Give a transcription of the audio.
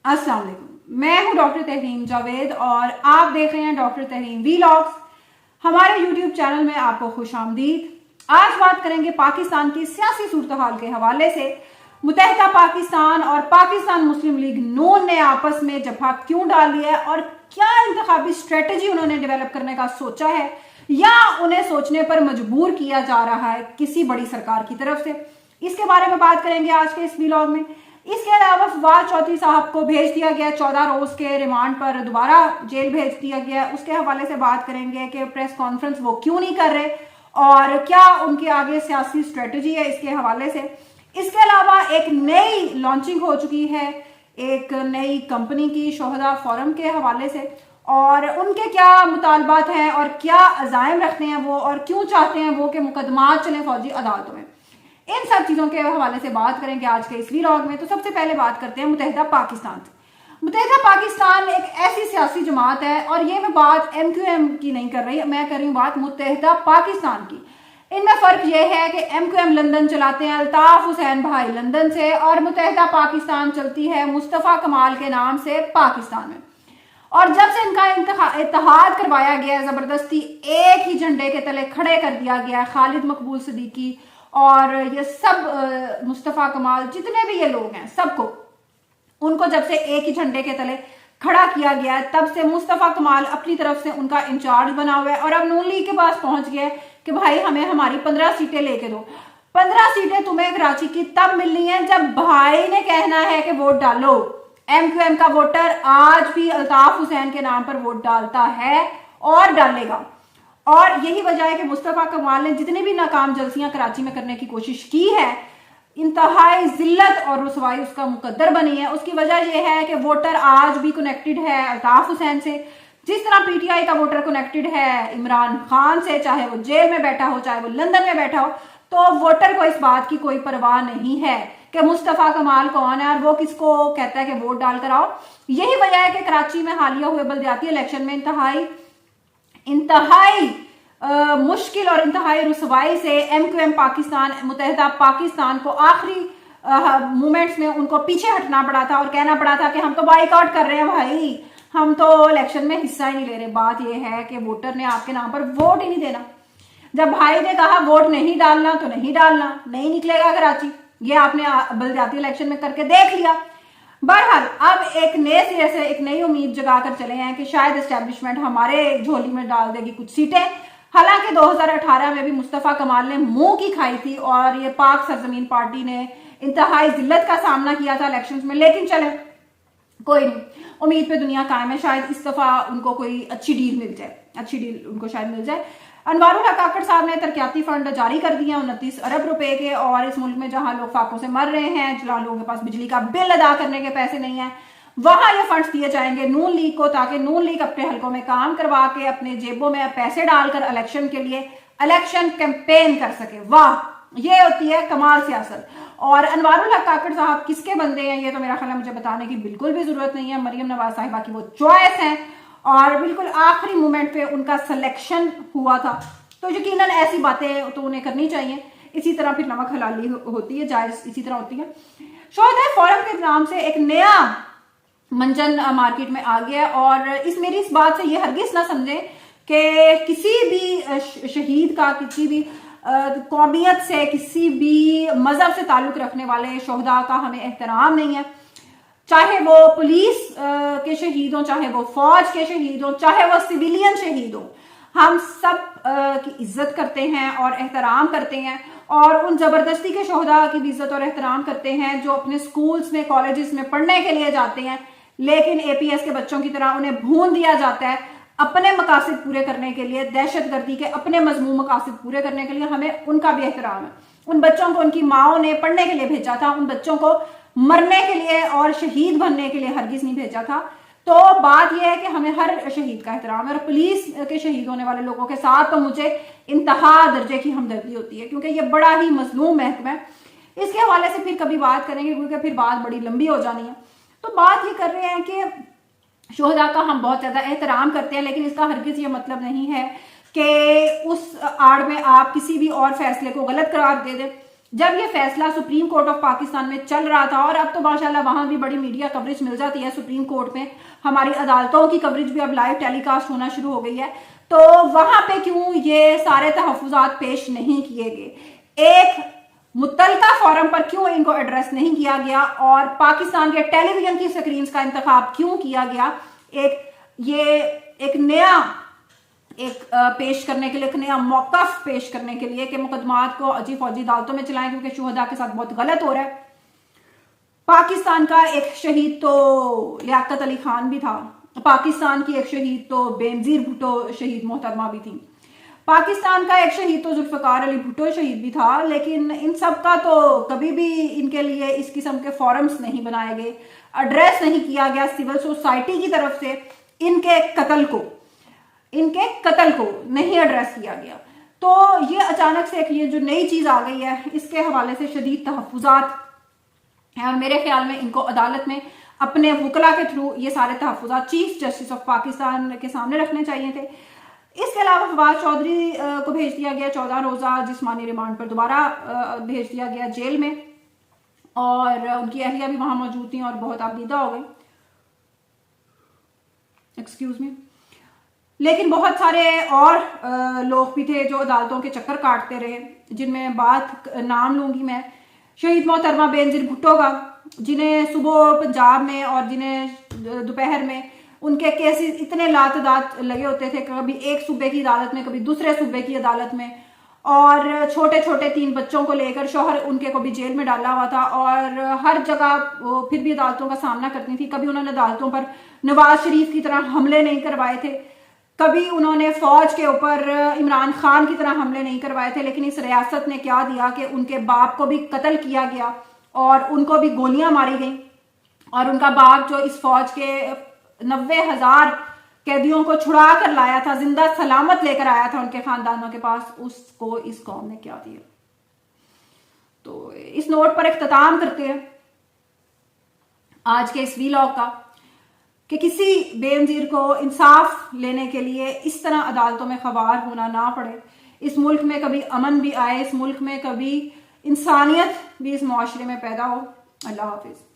अस्सलाम वालेकुम। मैं हूं डॉक्टर तहरीम जावेद और आप देख रहे हैं डॉक्टर तहरीम वीलॉग्स। हमारे यूट्यूब चैनल में आपको खुश आमदीद। आज बात करेंगे पाकिस्तान की सियासी सूरत हाल के हवाले से। मुत्तहिदा पाकिस्तान और पाकिस्तान मुस्लिम लीग नून ने आपस में जब्हा क्यों डाल लिया है और क्या इंतखाबी स्ट्रेटजी उन्होंने डेवलप करने का सोचा है या उन्हें सोचने पर मजबूर किया जा रहा है किसी बड़ी सरकार की तरफ से, इसके बारे में बात करेंगे आज के इस व्लॉग में। इसके अलावा फवाद चौधरी साहब को भेज दिया गया 14 रोज के रिमांड पर, दोबारा जेल भेज दिया गया, उसके हवाले से बात करेंगे कि प्रेस कॉन्फ्रेंस वो क्यों नहीं कर रहे और क्या उनके आगे सियासी स्ट्रेटजी है इसके हवाले से। इसके अलावा एक नई लॉन्चिंग हो चुकी है एक नई कंपनी की शोहदा फोरम के हवाले से, और उनके क्या मुतालबात हैं और क्या अज़ाइम रखते हैं वो और क्यों चाहते हैं वो कि मुकदमात चलें फौजी अदालतों में। इन सब चीजों के हवाले से बात करेंगे आज के इस व्लॉग में। तो सबसे पहले बात करते हैं मुत्तहिदा पाकिस्तान से। मुत्तहिदा पाकिस्तान एक ऐसी सियासी जमात है, और ये मैं बात MQM की नहीं कर रही, मैं कर रही हूँ बात मुत्तहिदा पाकिस्तान की। इनमें फर्क यह है कि MQM लंदन चलाते हैं अल्ताफ हुसैन भाई लंदन से, और मुत्तहिदा पाकिस्तान चलती है मुस्तफा कमाल के नाम से पाकिस्तान में। और जब से इनका इत्तेहाद करवाया गया है, जबरदस्ती एक ही झंडे के तले खड़े कर दिया गया है खालिद मकबूल सिद्दीकी और ये सब मुस्तफा कमाल, जितने भी ये लोग हैं सबको, उनको जब से एक ही झंडे के तले खड़ा किया गया है तब से मुस्तफा कमाल अपनी तरफ से उनका इंचार्ज बना हुआ है और अब नून लीग के पास पहुंच गया है कि भाई हमें हमारी 15 सीटें लेके दो। 15 सीटें तुम्हें कराची की तब मिलनी है जब भाई ने कहना है कि वोट डालो। MQM का वोटर आज भी अल्ताफ हुसैन के नाम पर वोट डालता है और डालेगा, और यही वजह है कि मुस्तफा कमाल ने जितनी भी नाकाम जलसियां कराची में करने की कोशिश की है, इंतहाई जिल्लत और रुसवाई उसका मुकद्दर बनी है। उसकी वजह यह है कि वोटर आज भी कनेक्टेड है अल्ताफ हुसैन से, जिस तरह PTI का वोटर कनेक्टेड है इमरान खान से, चाहे वो जेल में बैठा हो चाहे वो लंदन में बैठा हो। तो वोटर को इस बात की कोई परवाह नहीं है कि मुस्तफा कमाल कौन है और वो किसको कहता है कि वोट डालकर आओ। यही वजह है कि कराची में हालिया हुए बल्दियाती इलेक्शन में इंतहाई मुश्किल और इंतहाई रुसवाई से MQM पाकिस्तान, मुत्तहिदा पाकिस्तान को आखिरी मोमेंट्स में उनको पीछे हटना पड़ा था और कहना पड़ा था कि हम तो बाइकआउट कर रहे हैं भाई, हम तो इलेक्शन में हिस्सा ही नहीं ले रहे। बात यह है कि वोटर ने आपके नाम पर वोट ही नहीं देना। जब भाई ने कहा वोट नहीं डालना तो नहीं डालना, नहीं निकलेगा कराची। ये आपने बल्दियाती इलेक्शन में करके देख लिया। बहरहाल अब एक नए सिरे से एक नई उम्मीद जगाकर चले हैं कि शायद एस्टेब्लिशमेंट हमारे झोली में डाल देगी कुछ सीटें। हालांकि 2018 में भी मुस्तफा कमाल ने मुंह की खाई थी और ये पाक सरजमीन पार्टी ने इंतहाई जिल्लत का सामना किया था इलेक्शंस में, लेकिन चले कोई नहीं, उम्मीद पे दुनिया कायम है। शायद इस दफा उनको कोई अच्छी डील मिल जाए, अच्छी डील उनको शायद मिल जाए। अनवारुल हक काकड़ साहब ने तरक्याती फंड जारी कर दिए 29 अरब रुपए के, और इस मुल्क में जहां लोग फाकों से मर रहे हैं, जहां लोगों के पास बिजली का बिल अदा करने के पैसे नहीं है, वहां ये फंड्स दिए जाएंगे नून लीग को, ताकि नून लीग अपने हलकों में काम करवा के अपने जेबों में पैसे डालकर इलेक्शन के लिए इलेक्शन कैंपेन कर सके। वाह, ये होती है कमाल सियासत। और अनवारुल हक काकड़ साहब किसके बंदे हैं ये तो मेरा ख्याल है मुझे बताने की बिल्कुल भी जरूरत नहीं है। मरियम नवाज साहिबा की वो चॉइस है और बिल्कुल आखिरी मोमेंट पे उनका सिलेक्शन हुआ था, तो यकीनन ऐसी बातें तो उन्हें करनी चाहिए। इसी तरह फिर नमक हलाली होती है, जायज इसी तरह होती है। शोहदा फोरम के नाम से एक नया मंजन मार्केट में आ गया, और मेरी इस बात से ये हरगिज ना समझे कि किसी भी शहीद का, किसी भी कौमियत से, किसी भी मजहब से ताल्लुक रखने वाले शोहदा का हमें एहतराम नहीं है। चाहे वो पुलिस के शहीद हों, चाहे वो फौज के शहीद हों, चाहे वो सिविलियन शहीद हों, हम सब की इज्जत करते हैं और एहतराम करते हैं, और उन जबरदस्ती के शोहदा की भी इज्जत और एहतराम करते हैं जो अपने स्कूल्स में, कॉलेजेस में पढ़ने के लिए जाते हैं, लेकिन APS के बच्चों की तरह उन्हें भून दिया जाता है अपने मकासद पूरे करने के लिए, दहशतगर्दी के अपने मजमूम मकासद पूरे करने के लिए। हमें उनका भी एहतराम है। उन बच्चों को उनकी माओ ने पढ़ने के लिए भेजा था, उन बच्चों को मरने के लिए और शहीद बनने के लिए हरगिज नहीं भेजा था। तो बात यह है कि हमें हर शहीद का एहतराम है, और पुलिस के शहीद होने वाले लोगों के साथ तो मुझे इंतहा दर्जे की हमदर्दी होती है, क्योंकि ये बड़ा ही मजलूम महकमा है। इसके हवाले से फिर कभी बात करेंगे, क्योंकि फिर बात बड़ी लंबी हो जानी है। तो बात ये कर रहे हैं कि शोहदा का हम बहुत ज्यादा एहतराम करते हैं, लेकिन इसका हरगिज ये मतलब नहीं है कि उस आड़ में आप किसी भी और फैसले को गलत करार दे दें। جب یہ فیصلہ سپریم کورٹ آف پاکستان میں چل رہا تھا، اور اب تو ماشاءاللہ وہاں بھی بڑی میڈیا کوریج مل جاتی ہے سپریم کورٹ میں، ہماری عدالتوں کی کوریج بھی اب لائیو ٹیلی کاسٹ ہونا شروع ہو گئی ہے، تو وہاں پہ کیوں یہ سارے تحفظات پیش نہیں کیے گئے؟ ایک متعلقہ فورم پر کیوں ان کو ایڈریس نہیں کیا گیا، اور پاکستان کے ٹیلی ویژن کی سکرینز کا انتخاب کیوں کیا گیا ایک نیا پیش کرنے کے لیے، ایک نیا موقف پیش کرنے کے لیے کہ مقدمات کو فوجی عدالتوں میں چلائیں کیونکہ شہداء کے ساتھ بہت غلط ہو رہا ہے۔ پاکستان کا ایک شہید تو لیاقت علی خان بھی تھا، پاکستان کی ایک شہید تو بینظیر بھٹو شہید محترمہ بھی تھی، پاکستان کا ایک شہید تو ذوالفقار علی بھٹو شہید بھی تھا، لیکن ان سب کا تو کبھی بھی ان کے لیے اس قسم کے فورمز نہیں بنائے گئے، ایڈریس نہیں کیا گیا سول سوسائٹی کی طرف سے، ان کے قتل کو نہیں ایڈریس کیا گیا۔ تو یہ اچانک سے یہ جو نئی چیز آ گئی ہے، اس کے حوالے سے شدید تحفظات ہیں، اور میرے خیال میں ان کو عدالت میں اپنے وکلا کے تھرو یہ سارے تحفظات چیف جسٹس آف پاکستان کے سامنے رکھنے چاہیے تھے۔ اس کے علاوہ فواد چودھری کو بھیج دیا گیا 14 روزہ جسمانی ریمانڈ پر، دوبارہ بھیج دیا گیا جیل میں، اور ان کی اہلیہ بھی وہاں موجود تھیں اور بہت آبیدہ ہو گئی، ایکسکیوز می۔ لیکن بہت سارے اور لوگ بھی تھے جو عدالتوں کے چکر کاٹتے رہے، جن میں نام لوں گی میں شہید محترمہ بینظیر بھٹو کا، جنہیں صبح پنجاب میں اور جنہیں دوپہر میں ان کے کیسز اتنے لاتعداد لگے ہوتے تھے، کبھی ایک صوبے کی عدالت میں، کبھی دوسرے صوبے کی عدالت میں، اور چھوٹے چھوٹے 3 بچوں کو لے کر شوہر ان کے کو بھی جیل میں ڈالا ہوا تھا، اور ہر جگہ وہ پھر بھی عدالتوں کا سامنا کرتی تھی۔ کبھی انہوں نے عدالتوں پر نواز شریف کی طرح حملے نہیں کروائے تھے، کبھی انہوں نے فوج کے اوپر عمران خان کی طرح حملے نہیں کروائے تھے، لیکن اس ریاست نے کیا دیا کہ ان کے باپ کو بھی قتل کیا گیا اور ان کو بھی گولیاں ماری گئیں، اور ان کا باپ جو اس فوج کے 90,000 قیدیوں کو چھڑا کر لایا تھا، زندہ سلامت لے کر آیا تھا ان کے خاندانوں کے پاس، اس کو اس قوم نے کیا دیا۔ تو اس نوٹ پر اختتام کرتے ہیں آج کے اس ویلاگ کا، کہ کسی بینظیر کو انصاف لینے کے لیے اس طرح عدالتوں میں خوار ہونا نہ پڑے، اس ملک میں کبھی امن بھی آئے، اس ملک میں کبھی انسانیت بھی اس معاشرے میں پیدا ہو۔ اللہ حافظ۔